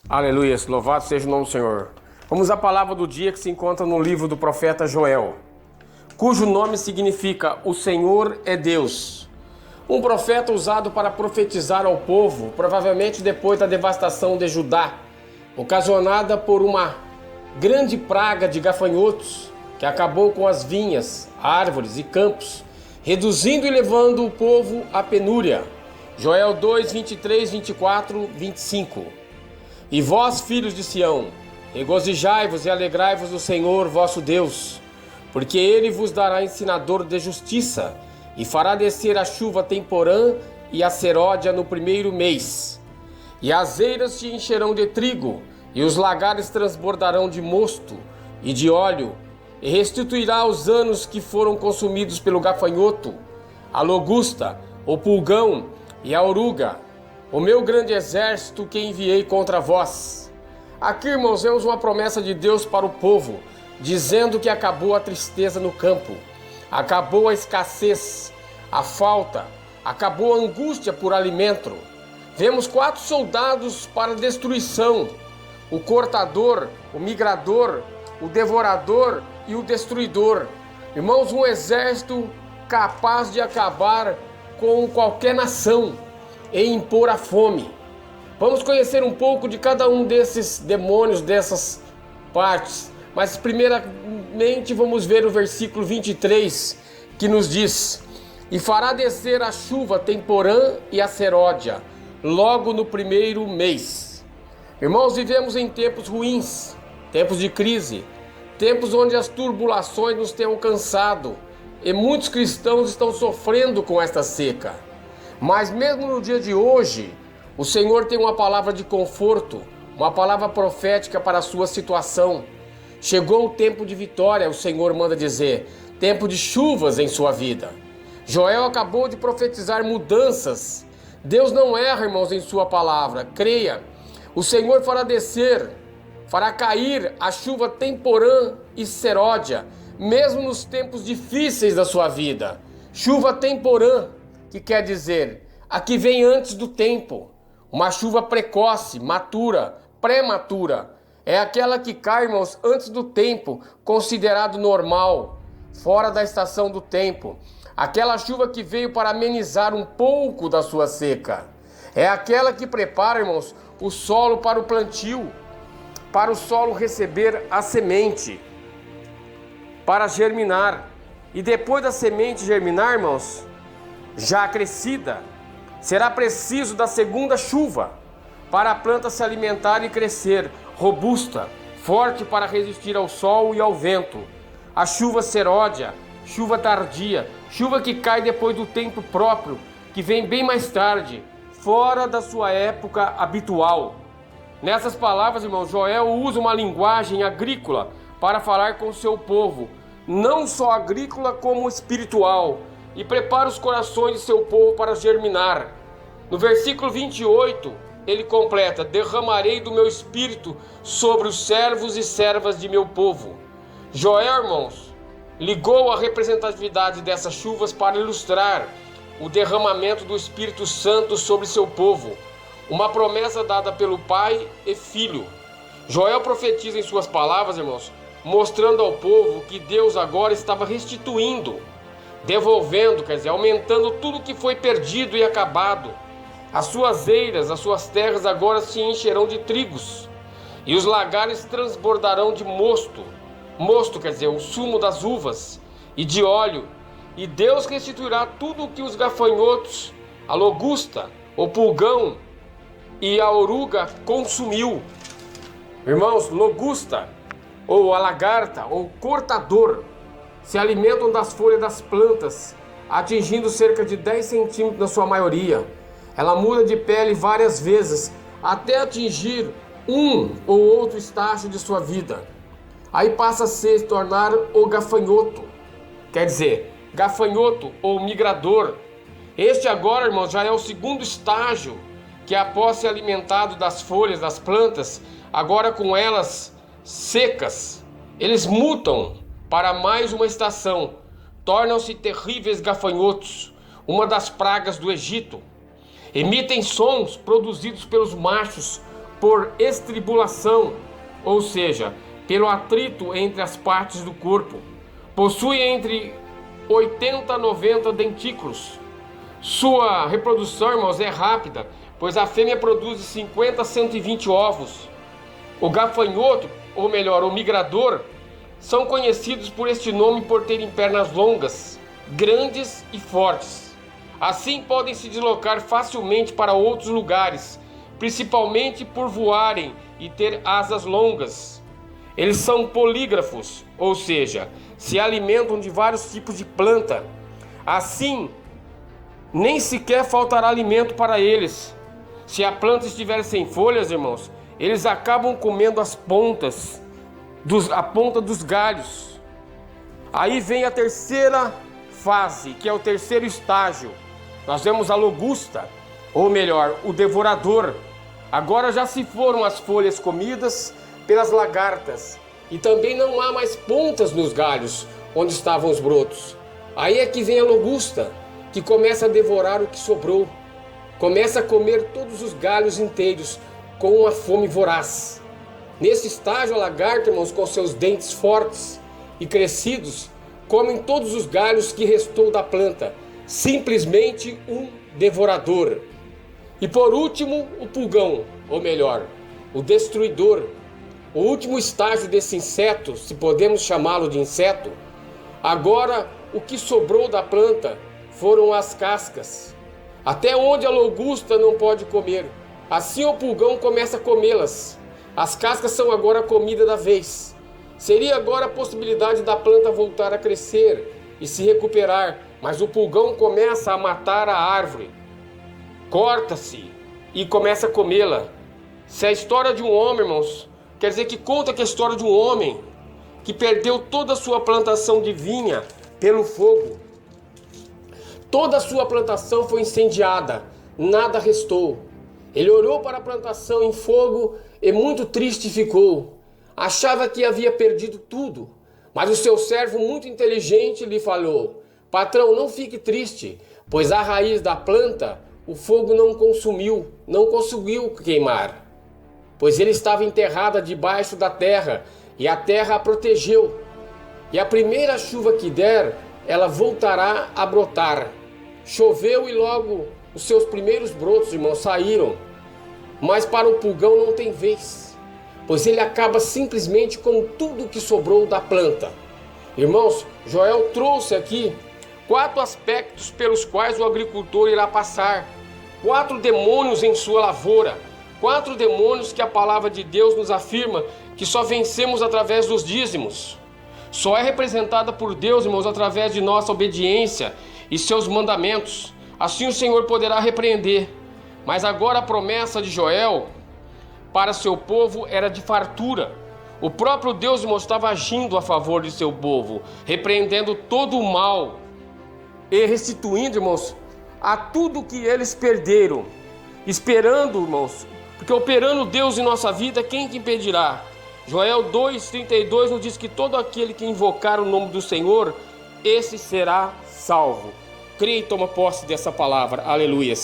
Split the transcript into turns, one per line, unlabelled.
Aleluia, louvado seja o nome do Senhor. Vamos à palavra do dia que se encontra no livro do profeta Joel, cujo nome significa O Senhor é Deus. Um profeta usado para profetizar ao povo, provavelmente depois da devastação de Judá, ocasionada por uma grande praga de gafanhotos que acabou com as vinhas, árvores e campos, reduzindo e levando o povo à penúria. Joel 2, 23, 24, 25. E vós, filhos de Sião, regozijai-vos e alegrai-vos no Senhor vosso Deus, porque Ele vos dará ensinador de justiça, e fará descer a chuva temporã e a seródia no primeiro mês. E as eiras se encherão de trigo, e os lagares transbordarão de mosto e de óleo, e restituirá os anos que foram consumidos pelo gafanhoto, a locusta, o pulgão e a oruga, o meu grande exército que enviei contra vós. Aqui, irmãos, vemos uma promessa de Deus para o povo, dizendo que acabou a tristeza no campo, acabou a escassez, a falta, acabou a angústia por alimento. Vemos 4 soldados para destruição: o cortador, o migrador, o devorador e o destruidor. Irmãos, um exército capaz de acabar com qualquer nação e impor a fome. Vamos conhecer um pouco de cada um desses demônios, dessas partes. Mas primeiramente vamos ver o versículo 23, que nos diz: E fará descer a chuva temporã e a seródia, logo no primeiro mês. Irmãos, vivemos em tempos ruins, tempos de crise, tempos onde as turbulações nos têm alcançado, e muitos cristãos estão sofrendo com esta seca. Mas mesmo no dia de hoje, o Senhor tem uma palavra de conforto, uma palavra profética para a sua situação. Chegou o tempo de vitória, o Senhor manda dizer, tempo de chuvas em sua vida. Joel acabou de profetizar mudanças. Deus não erra, irmãos, em sua palavra, creia. O Senhor fará descer, fará cair a chuva temporã e seródia, mesmo nos tempos difíceis da sua vida. Chuva temporã, que quer dizer, a que vem antes do tempo. Uma chuva precoce, matura, prematura. É aquela que cai, irmãos, antes do tempo, considerado normal, fora da estação do tempo. Aquela chuva que veio para amenizar um pouco da sua seca. É aquela que prepara, irmãos, o solo para o plantio, para o solo receber a semente, para germinar. E depois da semente germinar, irmãos, já crescida, será preciso da segunda chuva para a planta se alimentar e crescer, robusta, forte para resistir ao sol e ao vento. A chuva seródia, chuva tardia, chuva que cai depois do tempo próprio, que vem bem mais tarde, fora da sua época habitual. Nessas palavras, irmão, Joel usa uma linguagem agrícola para falar com o seu povo, não só agrícola como espiritual, e prepara os corações de seu povo para germinar. No versículo 28, ele completa: derramarei do meu espírito sobre os servos e servas de meu povo. Joel, irmãos, ligou a representatividade dessas chuvas para ilustrar o derramamento do Espírito Santo sobre seu povo, uma promessa dada pelo Pai e Filho. Joel profetiza em suas palavras, irmãos, mostrando ao povo que Deus agora estava restituindo, devolvendo, quer dizer, aumentando tudo que foi perdido e acabado. As suas eiras, as suas terras agora se encherão de trigos, e os lagares transbordarão de mosto. Mosto quer dizer o sumo das uvas, e de óleo. E Deus restituirá tudo o que os gafanhotos, a locusta, o pulgão e a oruga consumiu. Irmãos, locusta, ou a lagarta, ou cortador, se alimentam das folhas das plantas, atingindo cerca de 10 centímetros na sua maioria. Ela muda de pele várias vezes, até atingir um ou outro estágio de sua vida. Aí passa a se tornar o gafanhoto, quer dizer, gafanhoto ou migrador. Este agora, irmãos, já é o segundo estágio, que após ser alimentado das folhas das plantas, agora com elas secas, eles mutam para mais uma estação, tornam-se terríveis gafanhotos, uma das pragas do Egito. Emitem sons produzidos pelos machos por estribulação, ou seja, pelo atrito entre as partes do corpo. Possui entre 80 a 90 dentículos. Sua reprodução, irmãos, é rápida, pois a fêmea produz 50 a 120 ovos. O gafanhoto, ou melhor, o migrador, são conhecidos por este nome por terem pernas longas, grandes e fortes. Assim podem se deslocar facilmente para outros lugares, principalmente por voarem e ter asas longas. Eles são polígrafos, ou seja, se alimentam de vários tipos de planta. Assim, nem sequer faltará alimento para eles. Se a planta estiver sem folhas, irmãos, eles acabam comendo as pontas, a ponta dos galhos. Aí vem a terceira fase, que é o terceiro estágio. Nós vemos a locusta, ou melhor, o devorador. Agora já se foram as folhas comidas pelas lagartas, e também não há mais pontas nos galhos onde estavam os brotos. Aí é que vem a locusta, que começa a devorar o que sobrou. Começa a comer todos os galhos inteiros com uma fome voraz. Nesse estágio, a lagarta, irmãos, com seus dentes fortes e crescidos, comem todos os galhos que restou da planta. Simplesmente um devorador. E por último, o pulgão, ou melhor, o destruidor. O último estágio desse inseto, se podemos chamá-lo de inseto. Agora, o que sobrou da planta foram as cascas. Até onde a locusta não pode comer, assim o pulgão começa a comê-las. As cascas são agora a comida da vez. Seria agora a possibilidade da planta voltar a crescer e se recuperar, mas o pulgão começa a matar a árvore. Corta-se e começa a comê-la. Se a história de um homem, irmãos, quer dizer que conta que a história de um homem que perdeu toda a sua plantação de vinha pelo fogo. Toda a sua plantação foi incendiada, nada restou. Ele olhou para a plantação em fogo e muito triste ficou. Achava que havia perdido tudo, mas o seu servo muito inteligente lhe falou: patrão, não fique triste, pois a raiz da planta o fogo não consumiu, não conseguiu queimar, pois ele estava enterrada debaixo da terra e a terra a protegeu. E a primeira chuva que der, ela voltará a brotar. Choveu e logo os seus primeiros brotos, irmãos, saíram. Mas para o pulgão não tem vez, pois ele acaba simplesmente com tudo que sobrou da planta. Irmãos, Joel trouxe aqui 4 aspectos pelos quais o agricultor irá passar. 4 demônios em sua lavoura. 4 demônios que a palavra de Deus nos afirma que só vencemos através dos dízimos. Só é representada por Deus, irmãos, através de nossa obediência e seus mandamentos. Assim o Senhor poderá repreender. Mas agora a promessa de Joel para seu povo era de fartura. O próprio Deus, irmãos, estava agindo a favor de seu povo, repreendendo todo o mal e restituindo, irmãos, a tudo que eles perderam. Esperando, irmãos, porque operando Deus em nossa vida, quem que impedirá? Joel 2,32 nos diz que todo aquele que invocar o nome do Senhor, esse será salvo. Creia e toma posse dessa palavra. Aleluia.